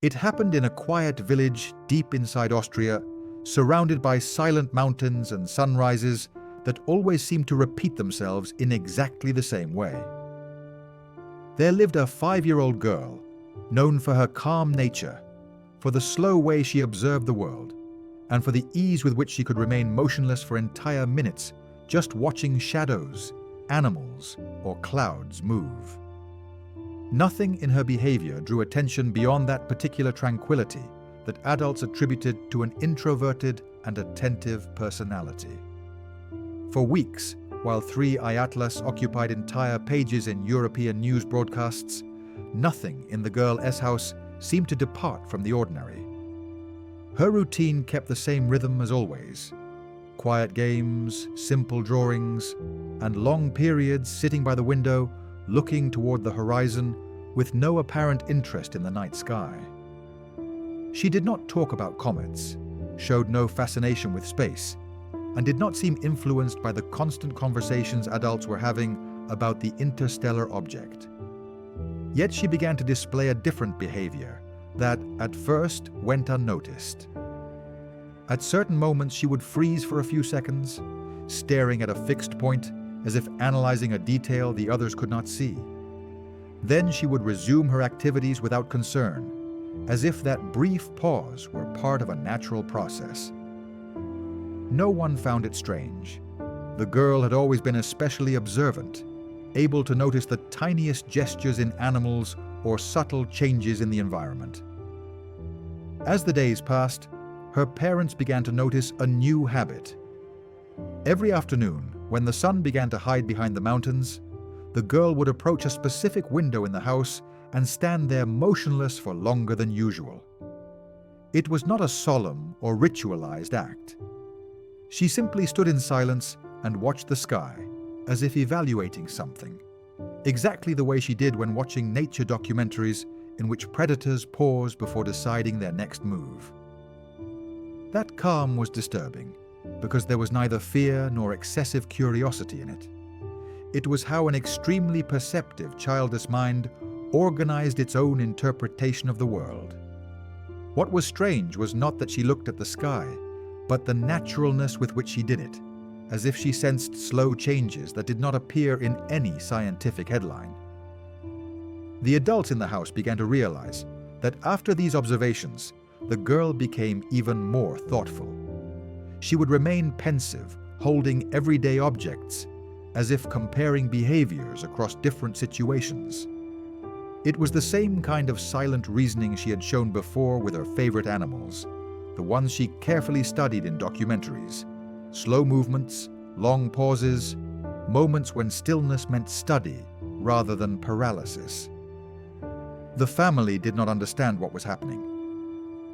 It happened in a quiet village deep inside Austria, surrounded by silent mountains and sunrises that always seemed to repeat themselves in exactly the same way. There lived a 5-year-old girl, known for her calm nature, for the slow way she observed the world, and for the ease with which she could remain motionless for entire minutes, just watching shadows, animals, or clouds move. Nothing in her behavior drew attention beyond that particular tranquility that adults attributed to an introverted and attentive personality. For weeks, while 3 ayatolahs occupied entire pages in European news broadcasts, nothing in the girl S house seemed to depart from the ordinary. Her routine kept the same rhythm as always: quiet games, simple drawings, and long periods sitting by the window, looking toward the horizon with no apparent interest in the night sky. She did not talk about comets, showed no fascination with space, and did not seem influenced by the constant conversations adults were having about the interstellar object. Yet she began to display a different behavior that, at first, went unnoticed. At certain moments, she would freeze for a few seconds, staring at a fixed point as if analyzing a detail the others could not see. Then she would resume her activities without concern, as if that brief pause were part of a natural process. No one found it strange. The girl had always been especially observant, able to notice the tiniest gestures in animals or subtle changes in the environment. As the days passed, her parents began to notice a new habit. Every afternoon, when the sun began to hide behind the mountains, the girl would approach a specific window in the house and stand there motionless for longer than usual. It was not a solemn or ritualized act. She simply stood in silence and watched the sky, as if evaluating something, exactly the way she did when watching nature documentaries in which predators pause before deciding their next move. That calm was disturbing, because there was neither fear nor excessive curiosity in it. It was how an extremely perceptive, childish mind organized its own interpretation of the world. What was strange was not that she looked at the sky, but the naturalness with which she did it, as if she sensed slow changes that did not appear in any scientific headline. The adults in the house began to realize that after these observations, the girl became even more thoughtful. She would remain pensive, holding everyday objects, as if comparing behaviors across different situations. It was the same kind of silent reasoning she had shown before with her favorite animals, the ones she carefully studied in documentaries. Slow movements, long pauses, moments when stillness meant study rather than paralysis. The family did not understand what was happening.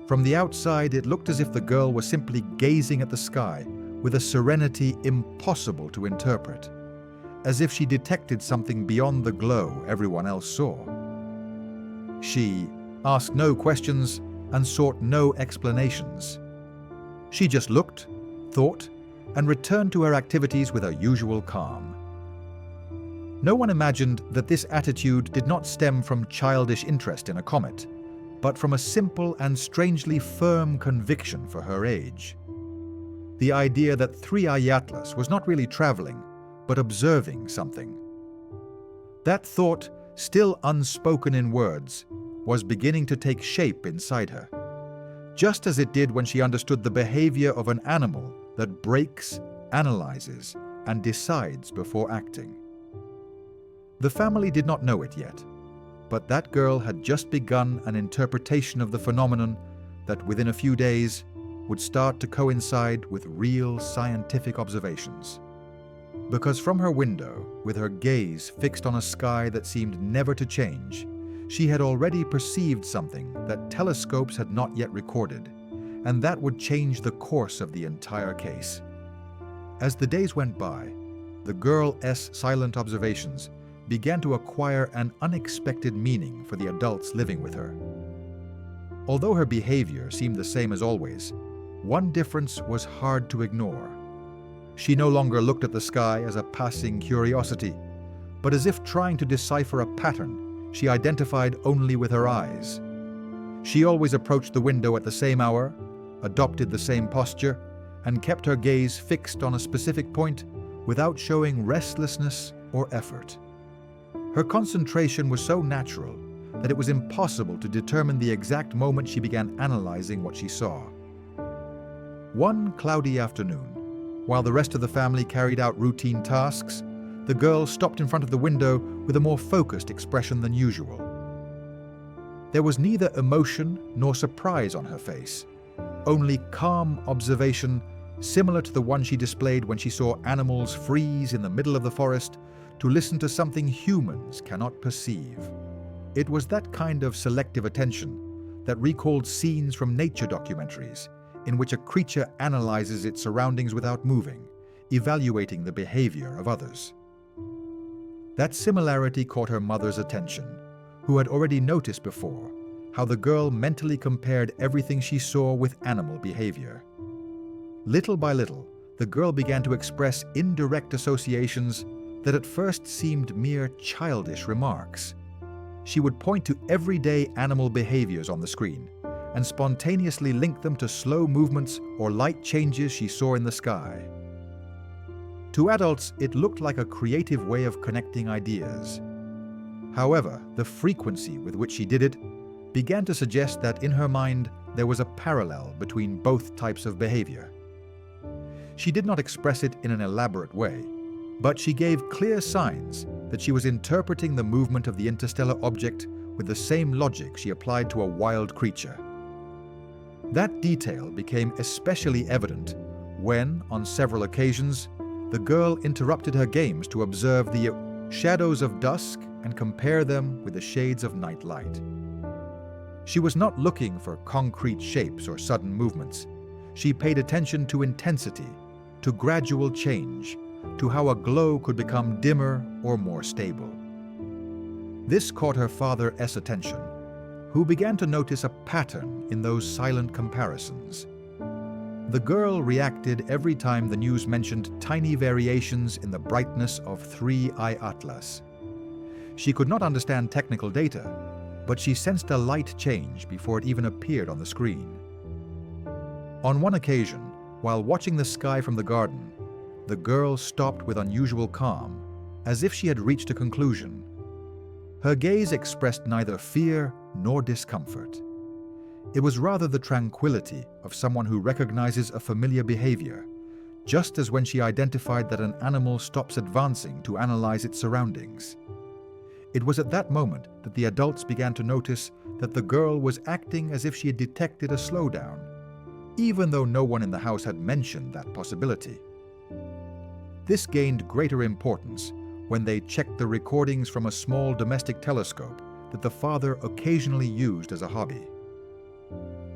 From the outside, it looked as if the girl was simply gazing at the sky with a serenity impossible to interpret, as if she detected something beyond the glow everyone else saw. She asked no questions and sought no explanations. She just looked, thought, and returned to her activities with her usual calm. No one imagined that this attitude did not stem from childish interest in a comet, but from a simple and strangely firm conviction for her age. The idea that 3 ayatolahs was not really traveling, but observing something. That thought, still unspoken in words, was beginning to take shape inside her, just as it did when she understood the behavior of an animal that breaks, analyzes, and decides before acting. The family did not know it yet, but that girl had just begun an interpretation of the phenomenon that within a few days would start to coincide with real scientific observations. Because from her window, with her gaze fixed on a sky that seemed never to change, she had already perceived something that telescopes had not yet recorded, and that would change the course of the entire case. As the days went by, the girl's silent observations began to acquire an unexpected meaning for the adults living with her. Although her behavior seemed the same as always, one difference was hard to ignore. She no longer looked at the sky as a passing curiosity, but as if trying to decipher a pattern she identified only with her eyes. She always approached the window at the same hour, adopted the same posture, and kept her gaze fixed on a specific point without showing restlessness or effort. Her concentration was so natural that it was impossible to determine the exact moment she began analyzing what she saw. One cloudy afternoon, while the rest of the family carried out routine tasks, the girl stopped in front of the window with a more focused expression than usual. There was neither emotion nor surprise on her face, only calm observation similar to the one she displayed when she saw animals freeze in the middle of the forest to listen to something humans cannot perceive. It was that kind of selective attention that recalled scenes from nature documentaries in which a creature analyzes its surroundings without moving, evaluating the behavior of others. That similarity caught her mother's attention, who had already noticed before how the girl mentally compared everything she saw with animal behavior. Little by little, the girl began to express indirect associations that at first seemed mere childish remarks. She would point to everyday animal behaviors on the screen and spontaneously link them to slow movements or light changes she saw in the sky. To adults, it looked like a creative way of connecting ideas. However, the frequency with which she did it began to suggest that in her mind there was a parallel between both types of behavior. She did not express it in an elaborate way, but she gave clear signs that she was interpreting the movement of the interstellar object with the same logic she applied to a wild creature. That detail became especially evident when, on several occasions, the girl interrupted her games to observe the shadows of dusk and compare them with the shades of night light. She was not looking for concrete shapes or sudden movements. She paid attention to intensity, to gradual change, to how a glow could become dimmer or more stable. This caught her father's attention, who began to notice a pattern in those silent comparisons. The girl reacted every time the news mentioned tiny variations in the brightness of 3-eye atlas. She could not understand technical data, but she sensed a light change before it even appeared on the screen. On one occasion, while watching the sky from the garden, the girl stopped with unusual calm, as if she had reached a conclusion. Her gaze expressed neither fear nor discomfort. It was rather the tranquility of someone who recognizes a familiar behavior, just as when she identified that an animal stops advancing to analyze its surroundings. It was at that moment that the adults began to notice that the girl was acting as if she had detected a slowdown, even though no one in the house had mentioned that possibility. This gained greater importance when they checked the recordings from a small domestic telescope that the father occasionally used as a hobby.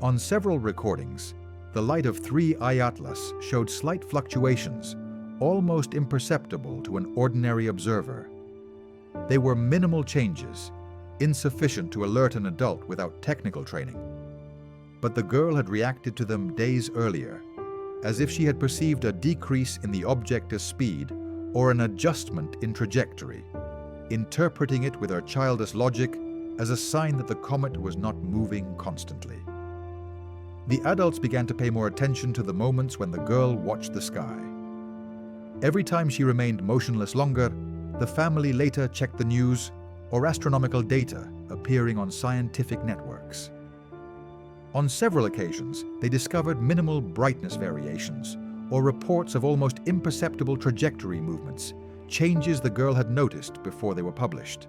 On several recordings, the light of 3-eye atlas showed slight fluctuations, almost imperceptible to an ordinary observer. They were minimal changes, insufficient to alert an adult without technical training. But the girl had reacted to them days earlier, as if she had perceived a decrease in the object's speed or an adjustment in trajectory, interpreting it with her childish logic as a sign that the comet was not moving constantly. The adults began to pay more attention to the moments when the girl watched the sky. Every time she remained motionless longer, the family later checked the news or astronomical data appearing on scientific networks. On several occasions, they discovered minimal brightness variations or reports of almost imperceptible trajectory movements, changes the girl had noticed before they were published.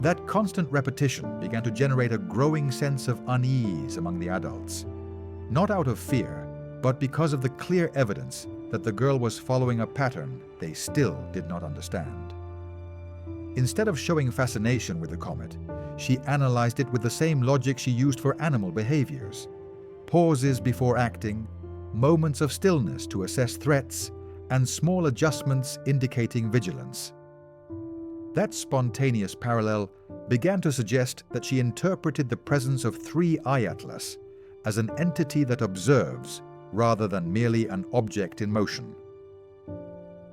That constant repetition began to generate a growing sense of unease among the adults, not out of fear, but because of the clear evidence that the girl was following a pattern they still did not understand. Instead of showing fascination with the comet, she analyzed it with the same logic she used for animal behaviors: pauses before acting, moments of stillness to assess threats, and small adjustments indicating vigilance. That spontaneous parallel began to suggest that she interpreted the presence of 3-eye atlas as an entity that observes rather than merely an object in motion.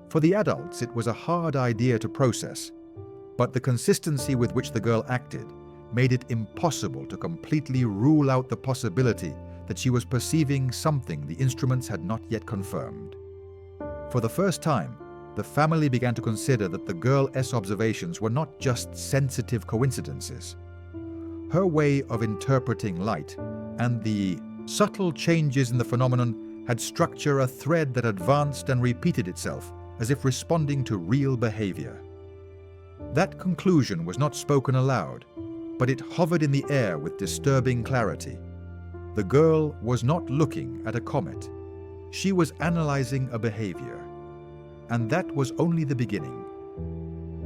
For the adults, it was a hard idea to process, but the consistency with which the girl acted made it impossible to completely rule out the possibility that she was perceiving something the instruments had not yet confirmed. For the first time, the family began to consider that the girl S observations were not just sensitive coincidences. Her way of interpreting light and the subtle changes in the phenomenon had structured a thread that advanced and repeated itself, as if responding to real behavior. That conclusion was not spoken aloud, but it hovered in the air with disturbing clarity. The girl was not looking at a comet. She was analyzing a behavior. And that was only the beginning.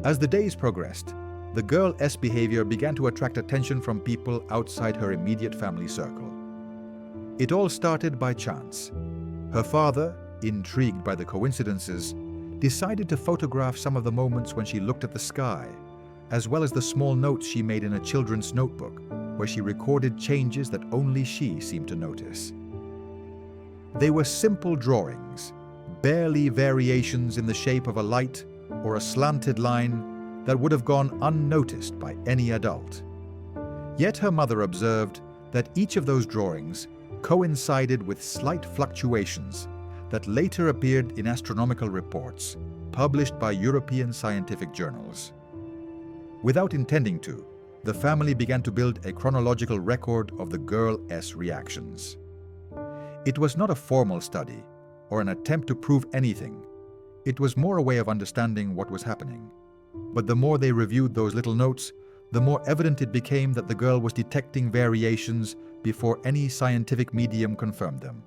As the days progressed, the girl S behavior began to attract attention from people outside her immediate family circle. It all started by chance. Her father, intrigued by the coincidences, decided to photograph some of the moments when she looked at the sky, as well as the small notes she made in a children's notebook, where she recorded changes that only she seemed to notice. They were simple drawings, barely variations in the shape of a light or a slanted line that would have gone unnoticed by any adult. Yet her mother observed that each of those drawings coincided with slight fluctuations that later appeared in astronomical reports published by European scientific journals. Without intending to, the family began to build a chronological record of the girl S reactions. It was not a formal study or an attempt to prove anything. It was more a way of understanding what was happening. But the more they reviewed those little notes, the more evident it became that the girl was detecting variations before any scientific medium confirmed them.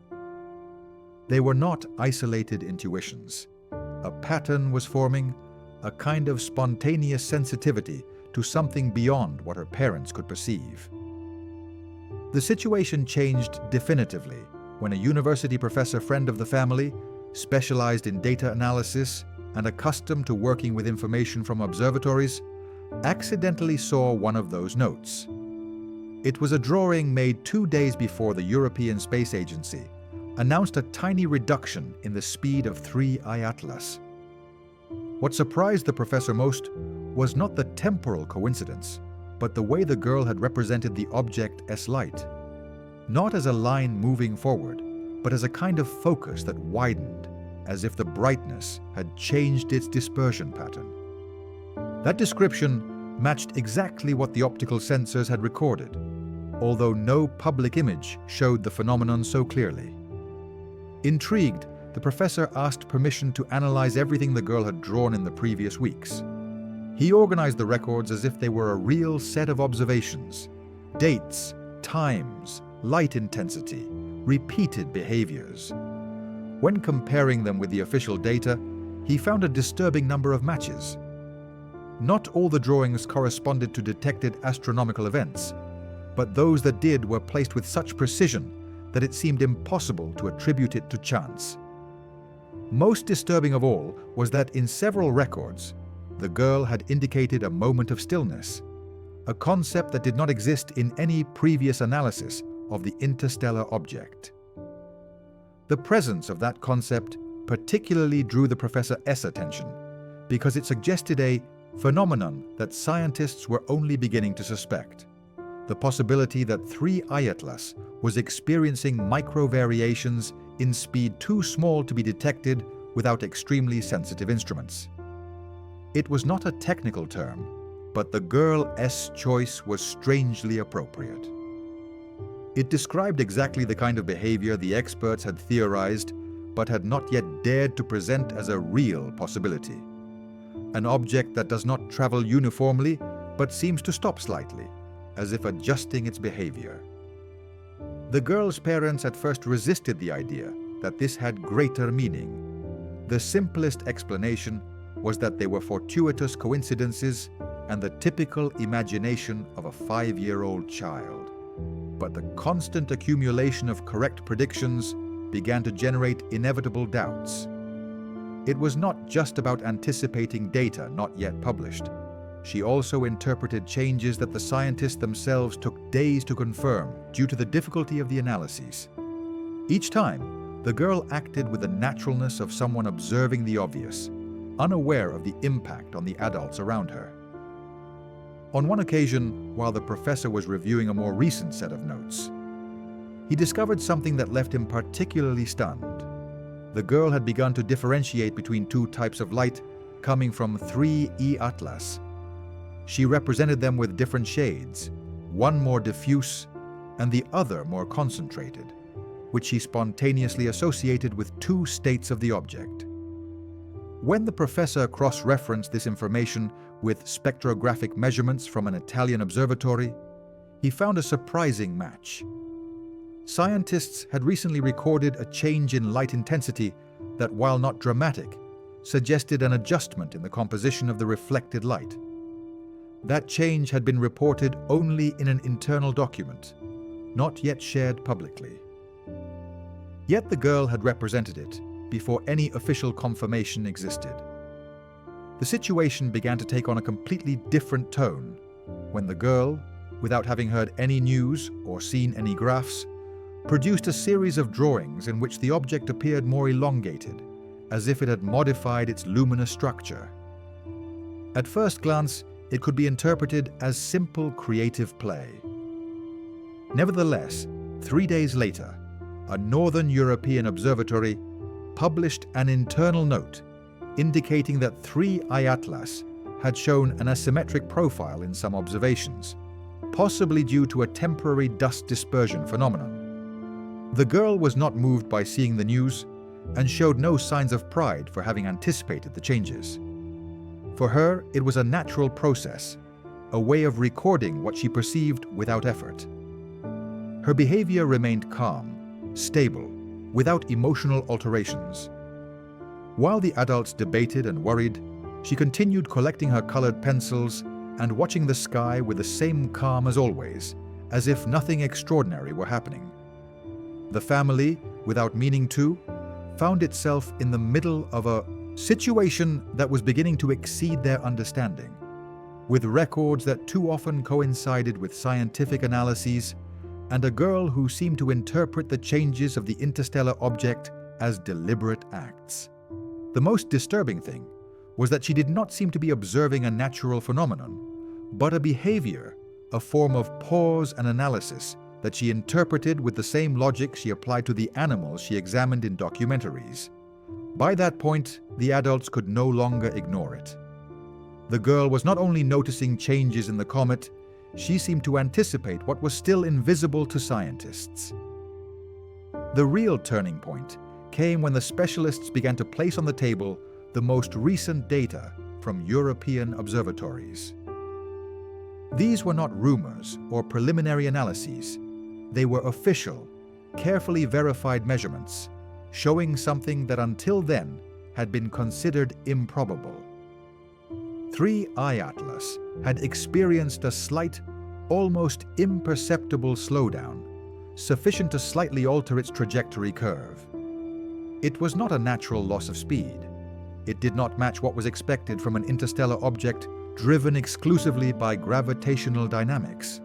They were not isolated intuitions. A pattern was forming, a kind of spontaneous sensitivity to something beyond what her parents could perceive. The situation changed definitively when a university professor friend of the family, specialized in data analysis and accustomed to working with information from observatories, accidentally saw one of those notes. It was a drawing made 2 days before the European Space Agency announced a tiny reduction in the speed of 3I Atlas. What surprised the professor most was not the temporal coincidence, but the way the girl had represented the object S light. Not as a line moving forward, but as a kind of focus that widened, as if the brightness had changed its dispersion pattern. That description matched exactly what the optical sensors had recorded, although no public image showed the phenomenon so clearly. Intrigued, the professor asked permission to analyze everything the girl had drawn in the previous weeks. He organized the records as if they were a real set of observations: dates, times, light intensity, repeated behaviors. When comparing them with the official data, he found a disturbing number of matches. Not all the drawings corresponded to detected astronomical events, but those that did were placed with such precision that it seemed impossible to attribute it to chance. Most disturbing of all was that in several records, the girl had indicated a moment of stillness, a concept that did not exist in any previous analysis of the interstellar object. The presence of that concept particularly drew the Professor S' attention because it suggested a phenomenon that scientists were only beginning to suspect: the possibility that 3I Atlas was experiencing micro-variations in speed too small to be detected without extremely sensitive instruments. It was not a technical term, but the girl S choice was strangely appropriate. It described exactly the kind of behavior the experts had theorized, but had not yet dared to present as a real possibility. An object that does not travel uniformly, but seems to stop slightly, as if adjusting its behavior. The girl's parents at first resisted the idea that this had greater meaning. The simplest explanation was that they were fortuitous coincidences and the typical imagination of a 5-year-old child. But the constant accumulation of correct predictions began to generate inevitable doubts. It was not just about anticipating data not yet published. She also interpreted changes that the scientists themselves took days to confirm due to the difficulty of the analyses. Each time, the girl acted with the naturalness of someone observing the obvious, unaware of the impact on the adults around her. On one occasion, while the professor was reviewing a more recent set of notes, he discovered something that left him particularly stunned. The girl had begun to differentiate between two types of light coming from 3 Atlas. She represented them with different shades, one more diffuse and the other more concentrated, which she spontaneously associated with two states of the object. When the professor cross-referenced this information with spectrographic measurements from an Italian observatory, he found a surprising match. Scientists had recently recorded a change in light intensity that, while not dramatic, suggested an adjustment in the composition of the reflected light. That change had been reported only in an internal document, not yet shared publicly. Yet the girl had represented it before any official confirmation existed. The situation began to take on a completely different tone when the girl, without having heard any news or seen any graphs, produced a series of drawings in which the object appeared more elongated, as if it had modified its luminous structure. At first glance, it could be interpreted as simple creative play. Nevertheless, 3 days later, a Northern European observatory published an internal note indicating that 3 Atlas had shown an asymmetric profile in some observations, possibly due to a temporary dust dispersion phenomenon. The girl was not moved by seeing the news and showed no signs of pride for having anticipated the changes. For her, it was a natural process, a way of recording what she perceived without effort. Her behavior remained calm, stable, without emotional alterations. While the adults debated and worried, she continued collecting her colored pencils and watching the sky with the same calm as always, as if nothing extraordinary were happening. The family, without meaning to, found itself in the middle of a situation that was beginning to exceed their understanding, with records that too often coincided with scientific analyses, and a girl who seemed to interpret the changes of the interstellar object as deliberate acts. The most disturbing thing was that she did not seem to be observing a natural phenomenon, but a behavior, a form of pause and analysis that she interpreted with the same logic she applied to the animals she examined in documentaries. By that point, the adults could no longer ignore it. The girl was not only noticing changes in the comet, she seemed to anticipate what was still invisible to scientists. The real turning point came when the specialists began to place on the table the most recent data from European observatories. These were not rumors or preliminary analyses. They were official, carefully verified measurements, showing something that until then had been considered improbable. 3 Atlas had experienced a slight, almost imperceptible slowdown, sufficient to slightly alter its trajectory curve. It was not a natural loss of speed. It did not match what was expected from an interstellar object driven exclusively by gravitational dynamics.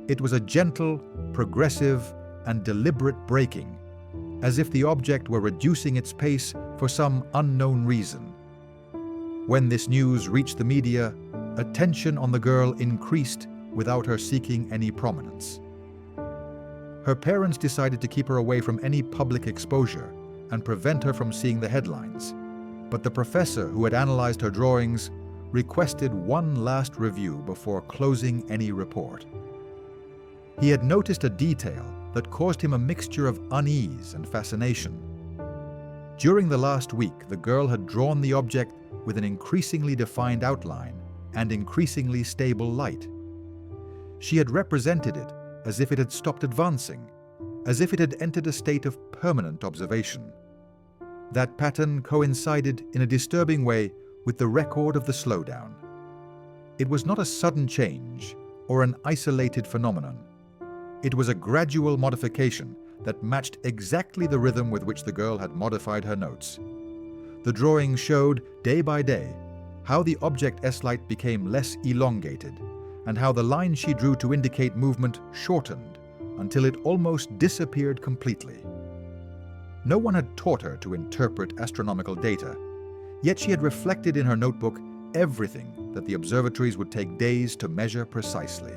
It was a gentle, progressive, and deliberate braking, as if the object were reducing its pace for some unknown reason. When this news reached the media, attention on the girl increased without her seeking any prominence. Her parents decided to keep her away from any public exposure and prevent her from seeing the headlines, but the professor who had analyzed her drawings requested one last review before closing any report. He had noticed a detail that caused him a mixture of unease and fascination. During the last week, the girl had drawn the object with an increasingly defined outline and increasingly stable light. She had represented it as if it had stopped advancing, as if it had entered a state of permanent observation. That pattern coincided in a disturbing way with the record of the slowdown. It was not a sudden change or an isolated phenomenon. It was a gradual modification that matched exactly the rhythm with which the girl had modified her notes. The drawing showed, day by day, how the object S-light became less elongated and how the line she drew to indicate movement shortened until it almost disappeared completely. No one had taught her to interpret astronomical data, yet she had reflected in her notebook everything that the observatories would take days to measure precisely.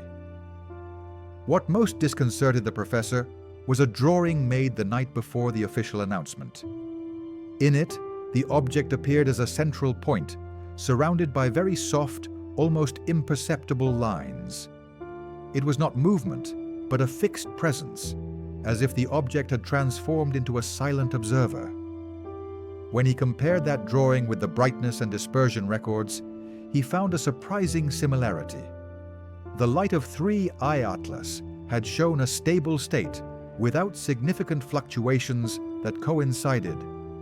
What most disconcerted the professor was a drawing made the night before the official announcement. In it, the object appeared as a central point, surrounded by very soft, almost imperceptible lines. It was not movement, but a fixed presence, as if the object had transformed into a silent observer. When he compared that drawing with the brightness and dispersion records, he found a surprising similarity. The light of 3 eye atlas had shown a stable state without significant fluctuations that coincided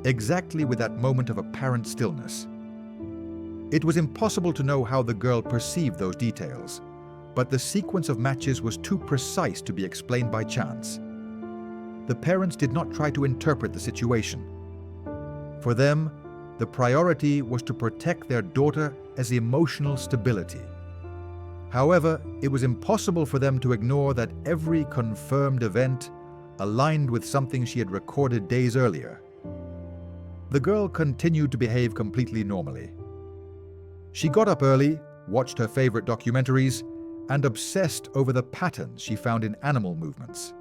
exactly with that moment of apparent stillness. It was impossible to know how the girl perceived those details, but the sequence of matches was too precise to be explained by chance. The parents did not try to interpret the situation. For them, the priority was to protect their daughter as emotional stability. However, it was impossible for them to ignore that every confirmed event aligned with something she had recorded days earlier. The girl continued to behave completely normally. She got up early, watched her favorite documentaries, and obsessed over the patterns she found in animal movements.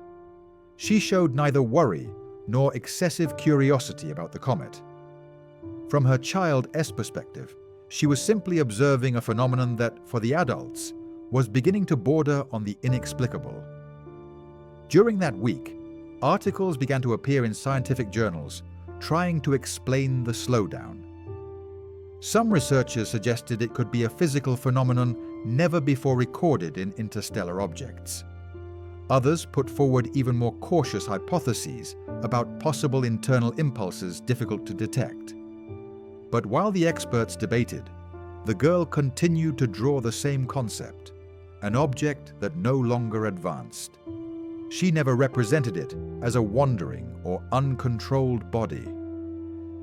She showed neither worry nor excessive curiosity about the comet. From her Child S perspective, she was simply observing a phenomenon that, for the adults, was beginning to border on the inexplicable. During that week, articles began to appear in scientific journals trying to explain the slowdown. Some researchers suggested it could be a physical phenomenon never before recorded in interstellar objects. Others put forward even more cautious hypotheses about possible internal impulses difficult to detect. But while the experts debated, the girl continued to draw the same concept, an object that no longer advanced. She never represented it as a wandering or uncontrolled body.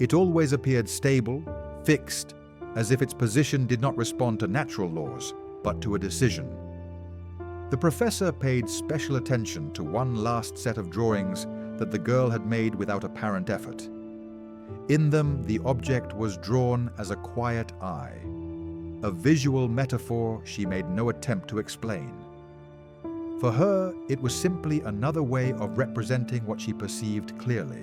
It always appeared stable, fixed, as if its position did not respond to natural laws, but to a decision. The professor paid special attention to one last set of drawings that the girl had made without apparent effort. In them, the object was drawn as a quiet eye, a visual metaphor she made no attempt to explain. For her, it was simply another way of representing what she perceived clearly.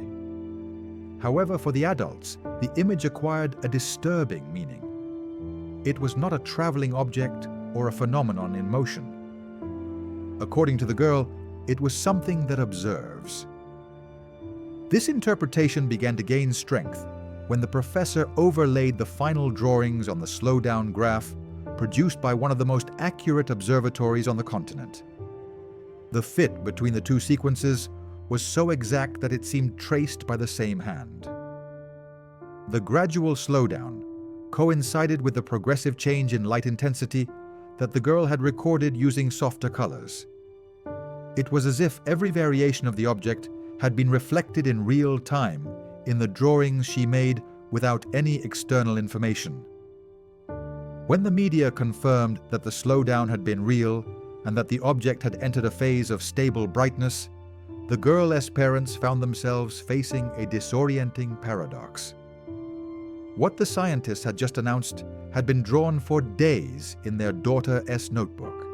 However, for the adults, the image acquired a disturbing meaning. It was not a traveling object or a phenomenon in motion. According to the girl, it was something that observes. This interpretation began to gain strength when the professor overlaid the final drawings on the slowdown graph produced by one of the most accurate observatories on the continent. The fit between the two sequences was so exact that it seemed traced by the same hand. The gradual slowdown coincided with the progressive change in light intensity that the girl had recorded using softer colors. It was as if every variation of the object had been reflected in real time in the drawings she made without any external information. When the media confirmed that the slowdown had been real and that the object had entered a phase of stable brightness, the girl's parents found themselves facing a disorienting paradox. What the scientists had just announced had been drawn for days in their daughter's notebook.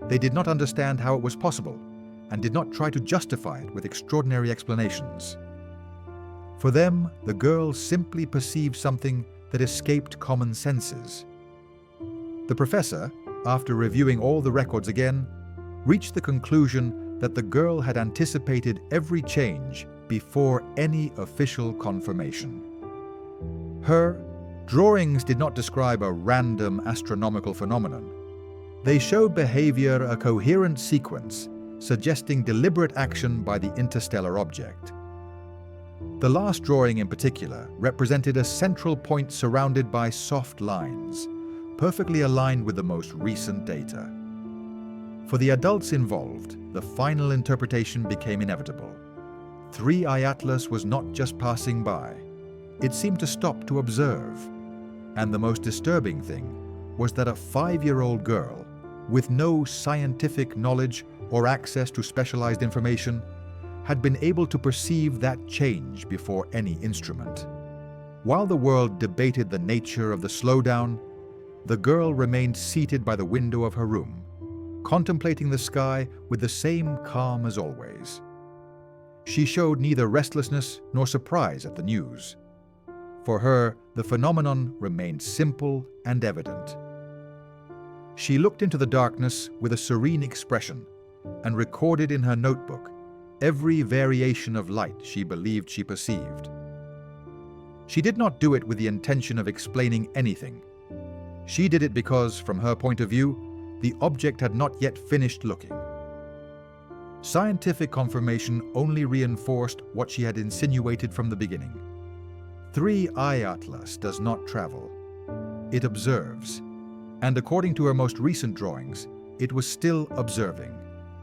They did not understand how it was possible and did not try to justify it with extraordinary explanations. For them, the girl simply perceived something that escaped common senses. The professor, after reviewing all the records again, reached the conclusion that the girl had anticipated every change before any official confirmation. Her drawings did not describe a random astronomical phenomenon. They showed behavior a coherent sequence, suggesting deliberate action by the interstellar object. The last drawing in particular represented a central point surrounded by soft lines, perfectly aligned with the most recent data. For the adults involved, the final interpretation became inevitable. 3i Atlas was not just passing by. It seemed to stop to observe. And the most disturbing thing was that a 5-year-old girl, with no scientific knowledge or access to specialized information, had been able to perceive that change before any instrument. While the world debated the nature of the slowdown, The girl remained seated by the window of her room, contemplating the sky with the same calm as always. She showed neither restlessness nor surprise at the news. For her, the phenomenon remained simple and evident. She looked into the darkness with a serene expression and recorded in her notebook every variation of light she believed she perceived. She did not do it with the intention of explaining anything. She did it because, from her point of view, the object had not yet finished looking. Scientific confirmation only reinforced what she had insinuated from the beginning. 3I Atlas does not travel. It observes, and according to her most recent drawings, it was still observing.